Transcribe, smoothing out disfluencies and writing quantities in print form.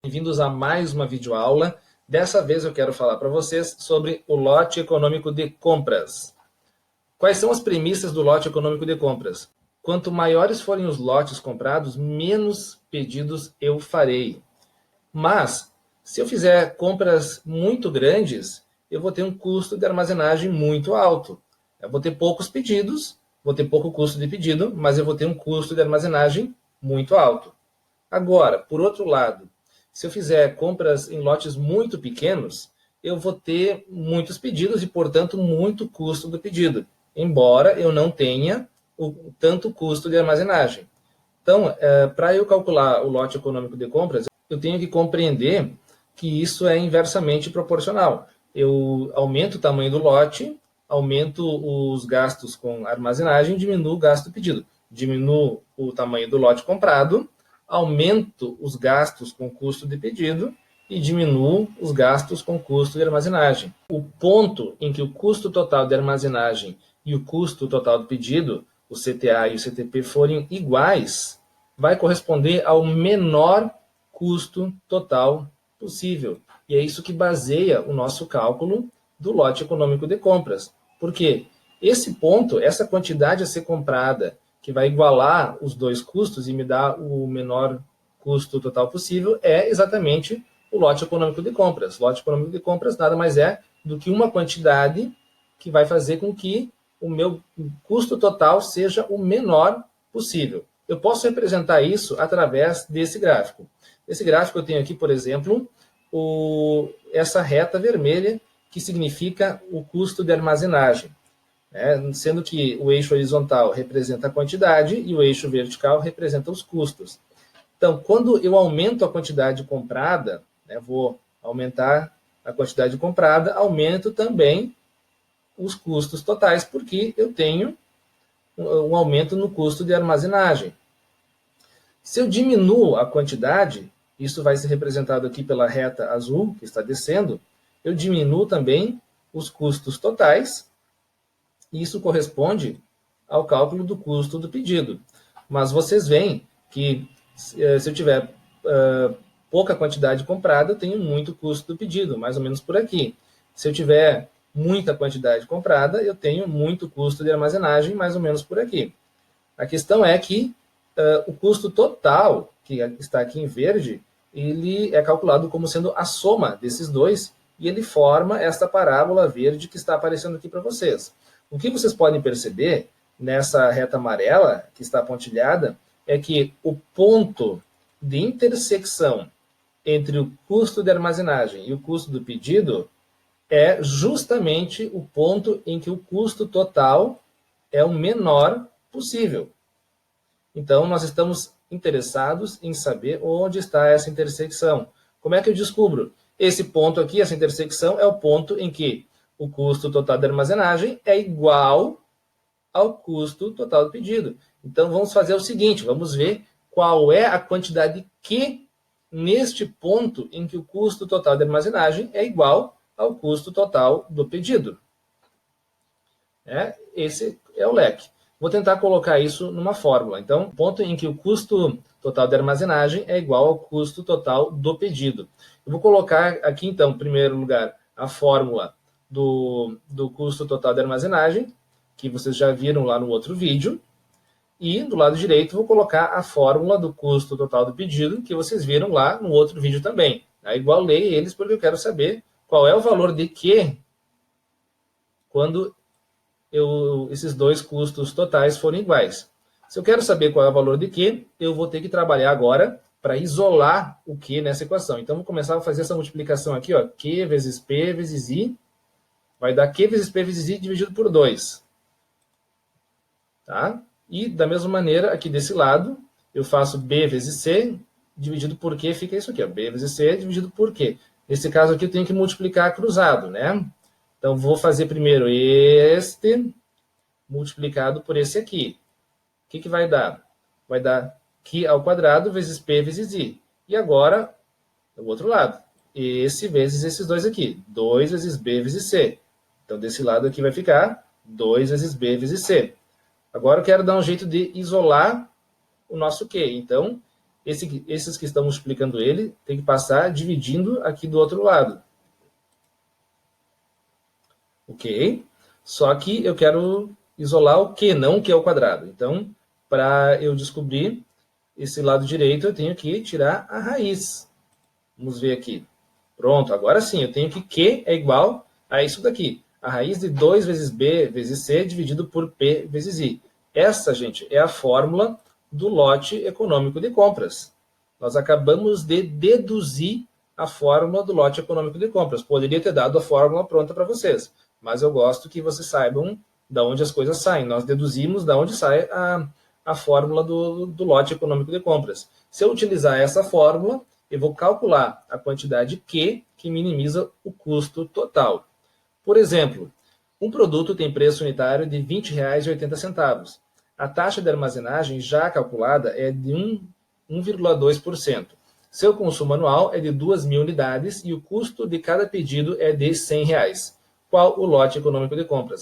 Bem-vindos a mais uma videoaula. Dessa vez eu quero falar para vocês sobre o lote econômico de compras. Quais são as premissas do lote econômico de compras? Quanto maiores forem os lotes comprados, menos pedidos eu farei. Mas, se eu fizer compras muito grandes, eu vou ter um custo de armazenagem muito alto. Eu vou ter poucos pedidos, vou ter pouco custo de pedido, mas eu vou ter um custo de armazenagem muito alto. Agora, por outro lado, se eu fizer compras em lotes muito pequenos, eu vou ter muitos pedidos e, portanto, muito custo do pedido, embora eu não tenha tanto custo de armazenagem. Então, para eu calcular o lote econômico de compras, eu tenho que compreender que isso é inversamente proporcional. Eu aumento o tamanho do lote, aumento os gastos com armazenagem, diminuo o gasto do pedido. Diminuo o tamanho do lote comprado, aumento os gastos com custo de pedido e diminuo os gastos com custo de armazenagem. O ponto em que o custo total de armazenagem e o custo total do pedido, o CTA e o CTP, forem iguais, vai corresponder ao menor custo total possível. E é isso que baseia o nosso cálculo do lote econômico de compras. Por quê? Esse ponto, essa quantidade a ser comprada, que vai igualar os dois custos e me dar o menor custo total possível, é exatamente o lote econômico de compras. O lote econômico de compras nada mais é do que uma quantidade que vai fazer com que o meu custo total seja o menor possível. Eu posso representar isso através desse gráfico. Esse gráfico eu tenho aqui, por exemplo, essa reta vermelha, que significa o custo de armazenagem. Sendo que o eixo horizontal representa a quantidade e o eixo vertical representa os custos. Então, quando eu aumento a quantidade comprada, vou aumentar a quantidade comprada, aumento também os custos totais, porque eu tenho um aumento no custo de armazenagem. Se eu diminuo a quantidade, isso vai ser representado aqui pela reta azul, que está descendo, eu diminuo também os custos totais, e isso corresponde ao cálculo do custo do pedido. Mas vocês veem que se eu tiver pouca quantidade comprada, eu tenho muito custo do pedido, mais ou menos por aqui. Se eu tiver muita quantidade comprada, eu tenho muito custo de armazenagem, mais ou menos por aqui. A questão é que o custo total, que está aqui em verde, ele é calculado como sendo a soma desses dois, e ele forma esta parábola verde que está aparecendo aqui para vocês. O que vocês podem perceber nessa reta amarela, que está pontilhada, é que o ponto de intersecção entre o custo de armazenagem e o custo do pedido é justamente o ponto em que o custo total é o menor possível. Então, nós estamos interessados em saber onde está essa intersecção. Como é que eu descubro? Esse ponto aqui, essa intersecção, é o ponto em que o custo total de armazenagem é igual ao custo total do pedido. Então, vamos fazer o seguinte, vamos ver qual é a quantidade Q neste ponto em que o custo total de armazenagem é igual ao custo total do pedido. Esse é o leque. Vou tentar colocar isso numa fórmula. Então, ponto em que o custo total de armazenagem é igual ao custo total do pedido. Eu vou colocar aqui, então, em primeiro lugar, a fórmula do custo total de armazenagem, que vocês já viram lá no outro vídeo. E do lado direito, vou colocar a fórmula do custo total do pedido, que vocês viram lá no outro vídeo também. Aí, igualei eles, porque eu quero saber qual é o valor de Q quando esses dois custos totais forem iguais. Se eu quero saber qual é o valor de Q, eu vou ter que trabalhar agora para isolar o Q nessa equação. Então, vou começar a fazer essa multiplicação aqui, ó, Q vezes P vezes I, vai dar Q vezes P vezes I dividido por 2. Tá? E, da mesma maneira, aqui desse lado, eu faço B vezes C dividido por Q, fica isso aqui, ó, B vezes C dividido por Q. Nesse caso aqui, eu tenho que multiplicar cruzado, né? Então, vou fazer primeiro este multiplicado por esse aqui. O que vai dar? Vai dar Q ao quadrado vezes P vezes I. E agora, do outro lado, esse vezes esses dois aqui. 2 vezes B vezes C. Então, desse lado aqui vai ficar 2 vezes B vezes C. Agora, eu quero dar um jeito de isolar o nosso Q. Então, esses que estão multiplicando ele, tem que passar dividindo aqui do outro lado. Ok? Só que eu quero isolar o Q, não o Q ao quadrado. Então, para eu descobrir esse lado direito, eu tenho que tirar a raiz. Vamos ver aqui. Pronto, agora sim, eu tenho que Q é igual a isso daqui. A raiz de 2 vezes B vezes C dividido por P vezes I. Essa, gente, é a fórmula do lote econômico de compras. Nós acabamos de deduzir a fórmula do lote econômico de compras. Poderia ter dado a fórmula pronta para vocês, mas eu gosto que vocês saibam de onde as coisas saem. Nós deduzimos de onde sai a fórmula do lote econômico de compras. Se eu utilizar essa fórmula, eu vou calcular a quantidade Q que minimiza o custo total. Por exemplo, um produto tem preço unitário de R$ 20,80. A taxa de armazenagem já calculada é de 1,2%. Seu consumo anual é de 2.000 unidades e o custo de cada pedido é de R$ 100. Qual o lote econômico de compras?